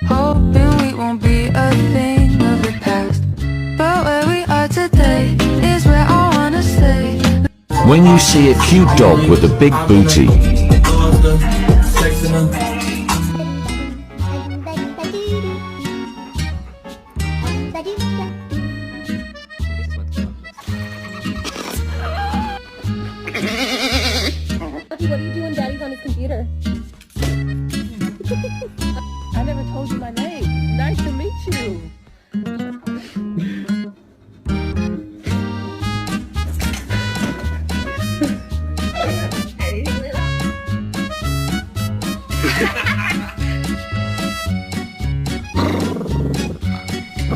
Hoping we won't be a thing of the past, but where we are today is where I wanna stay. When you see a cute dog with a big booty,